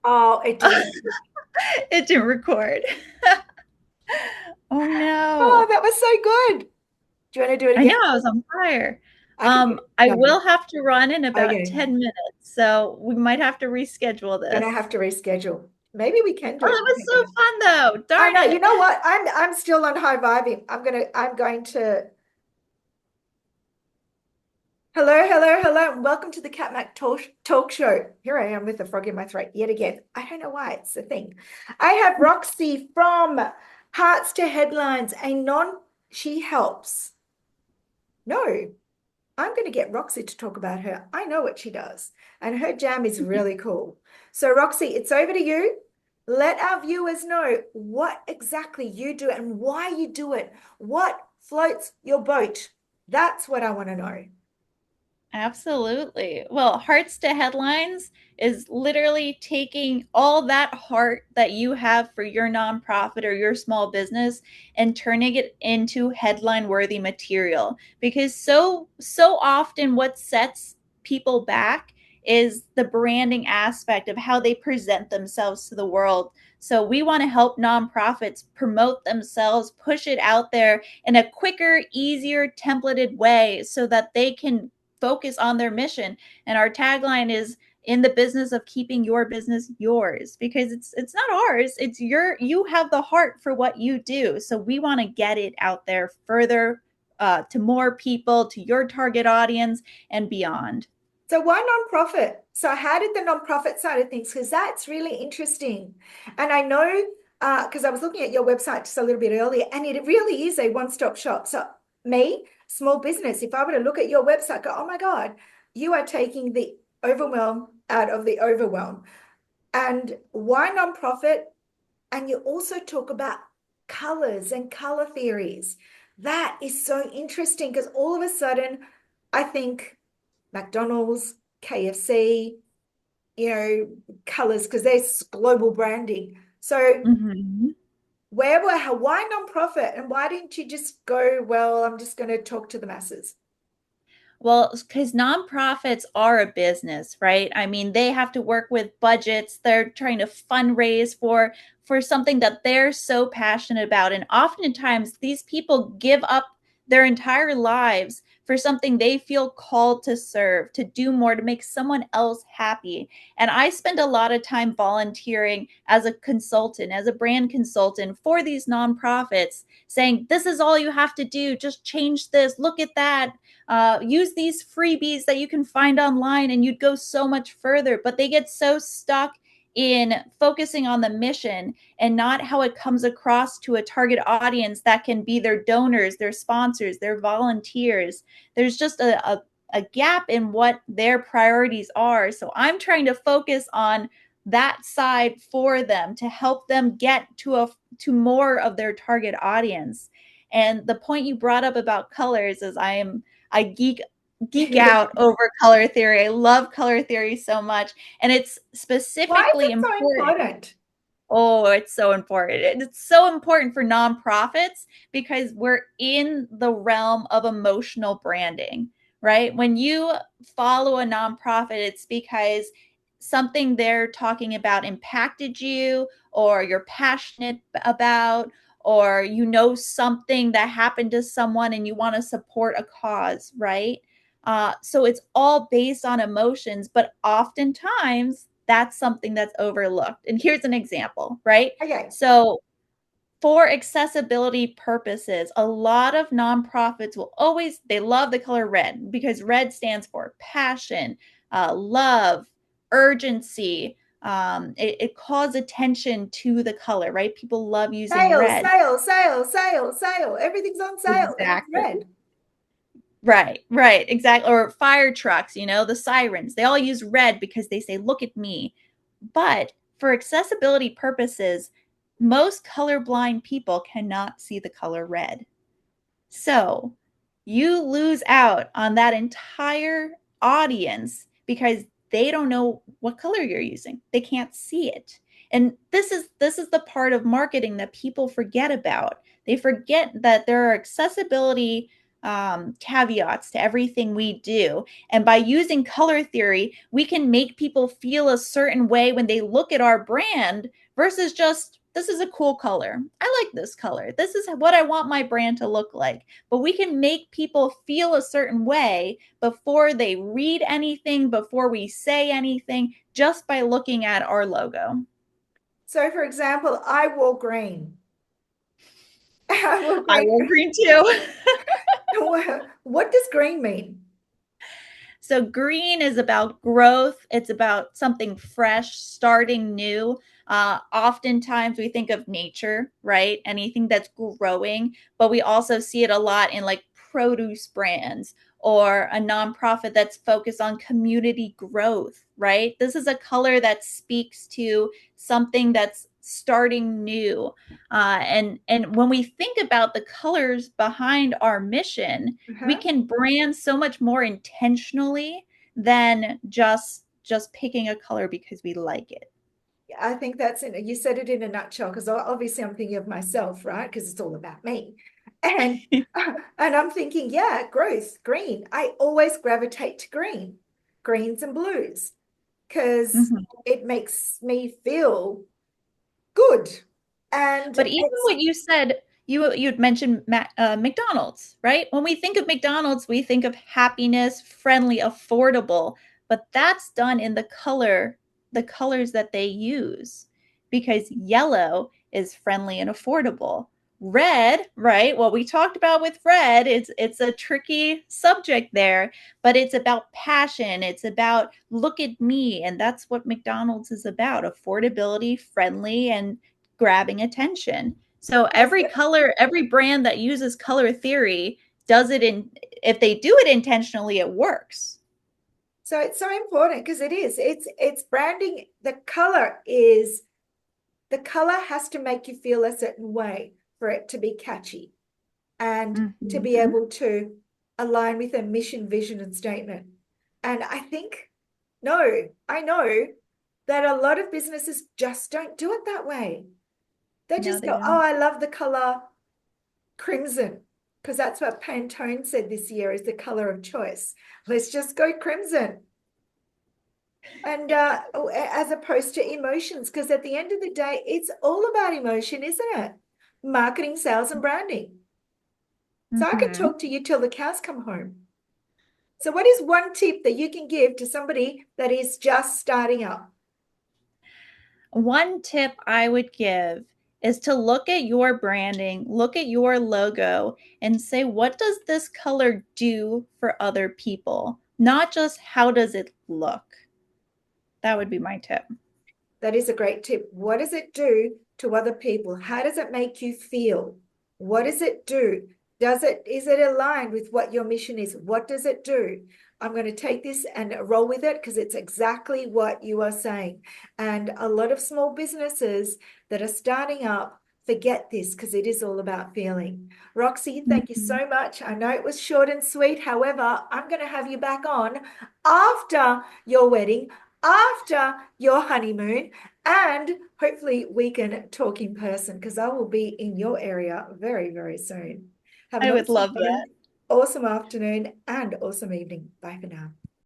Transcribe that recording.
Oh, it didn't. It didn't record. Oh Oh, no. that was so good. Do you want to do it I know again? I was on fire. I can do it. I No. will have to run in about Okay. 10 minutes, so we might have to reschedule Gonna this. have to reschedule. Maybe we can do Oh, it. that was so fun though. I Darn know. You it. know what? I'm still on high vibing. I'm going to hello, hello, hello, and welcome to the Kat Mak Talk Show. Here I am with a frog in my throat yet again. I don't know why, it's the thing. I have Roxy from Hearts to Headlines, a non, she helps. No, I'm going to get Roxy to talk about her. I know what she does, and her jam is really cool. So, Roxy, it's over to you. Let our viewers know what exactly you do and why you do it. What floats your boat? That's what I want to know. Absolutely. Well, Hearts to Headlines is literally taking all that heart that you have for your nonprofit or your small business and turning it into headline worthy material. Because so often what sets people back is the branding aspect of how they present themselves to the world. So we want to help nonprofits promote themselves, push it out there in a quicker, easier, templated way so that they can focus on their mission. And our tagline is in the business of keeping your business yours, because it's not ours. It's you have the heart for what you do. So we want to get it out there further, to more people, to your target audience and beyond. So, why nonprofit? So, how did the nonprofit side of things? Because that's really interesting. And I know because I was looking at your website just a little bit earlier, and it really is a one-stop shop. So, me, small business, if I were to look at your website, go, oh my God, you are taking the overwhelm out of the overwhelm. And why nonprofit? And you also talk about colors and color theories. That is so interesting because all of a sudden, I think McDonald's, KFC, colors because there's global branding. So Mhm. why nonprofit? And why didn't you just go, well, I'm just going to talk to the masses? Well, because nonprofits are a business, right? I mean, they have to work with budgets. They're trying to fundraise for something that they're so passionate about. And oftentimes these people give up their entire lives for something they feel called to serve, to do more, to make someone else happy. And I spend a lot of time volunteering as a consultant, as a brand consultant for these nonprofits, saying, this is all you have to do. Just change this. Look at that, use these freebies that you can find online, and you'd go so much further. But they get so stuck in focusing on the mission and not how it comes across to a target audience that can be their donors, their sponsors, their volunteers. There's just a gap in what their priorities are. So I'm trying to focus on that side for them to help them get to more of their target audience. And the point you brought up about colors is I geek out over color theory. I love color theory so much, and it's Why is specifically it so important. important? Oh, it's so important. It's so important for nonprofits because we're in the realm of emotional branding, right? When you follow a nonprofit, it's because something they're talking about impacted you, or you're passionate about, or you know something that happened to someone and you want to support a cause, right? So it's all based on emotions, but oftentimes that's something that's overlooked. And here's an example, right? Okay. So, for accessibility purposes, a lot of nonprofits will always, they love the color red because red stands for passion, love, urgency. It calls attention to the color, right? People love using Sale, red. sale, sale, sale, sale. Everything's on sale and it's Exactly. red. Right, exactly. Or fire trucks, the sirens, they all use red because they say, look at me. But for accessibility purposes, most colorblind people cannot see the color red. So you lose out on that entire audience because they don't know what color you're using. They can't see it. And this is the part of marketing that people forget about. They forget that there are accessibility caveats to everything we do. And by using color theory, we can make people feel a certain way when they look at our brand versus just, this is a cool color. I like this color. This is what I want my brand to look like. But we can make people feel a certain way before they read anything, before we say anything, just by looking at our logo. So, for example, I wore green. I wore I green. will green too. What does green mean? So green is about growth. It's about something fresh, starting new. Oftentimes we think of nature, right? Anything that's growing, but we also see it a lot in like produce brands or a nonprofit that's focused on community growth, right? This is a color that speaks to something that's starting new. And when we think about the colors behind our mission, we Uh-huh. can brand so much more intentionally than just picking a color because we like it. I think that's it. You said it in a nutshell because obviously I'm thinking of myself, right? Because it's all about me. And and I'm thinking, yeah, growth, green. I always gravitate to green, greens and blues, because Mhm. it makes me feel good. And But even it's what you said, you'd mentioned McDonald's, right? When we think of McDonald's, we think of happiness, friendly, affordable, but that's done in the colors that they use, because yellow is friendly and affordable. Red, right? What we talked about with red, it's a tricky subject there, but it's about passion. It's about look at me, and that's what McDonald's is about: affordability, friendly, and grabbing attention. So yes, every color, every brand that uses color theory does it in, if they do it intentionally, it works. so it's so important because it is. It's branding. The color has to make you feel a certain way for it to be catchy and to be Mm-hmm. able to align with a mission, vision, and statement. And I think, no, I know that a lot of businesses just don't do it that way. They No, just they go, oh, don't. I love the color crimson, because that's what Pantone said this year is the color of choice. Let's just go crimson. And as opposed to emotions, because at the end of the day, it's all about emotion, isn't it? Marketing, sales, and branding. So I could Mm-hmm. talk to you till the cows come home. So, what is one tip that you can give to somebody that is just starting up? One tip I would give is to look at your branding, look at your logo, and say, what does this color do for other people? Not just how does it look. That would be my tip. That is a great tip. What does it do to other people? How does it make you feel? What does it do? Is it aligned with what your mission is? What does it do? I'm going to take this and roll with it because it's exactly what you are saying. And a lot of small businesses that are starting up forget this because it is all about feeling. Roxy, thank you Mhm. so much. I know it was short and sweet. However, I'm going to have you back on after your wedding, after your honeymoon, and hopefully we can talk in person because I will be in your area very, very soon. Have an I would awesome love morning, that. awesome afternoon, and awesome evening. Bye for now.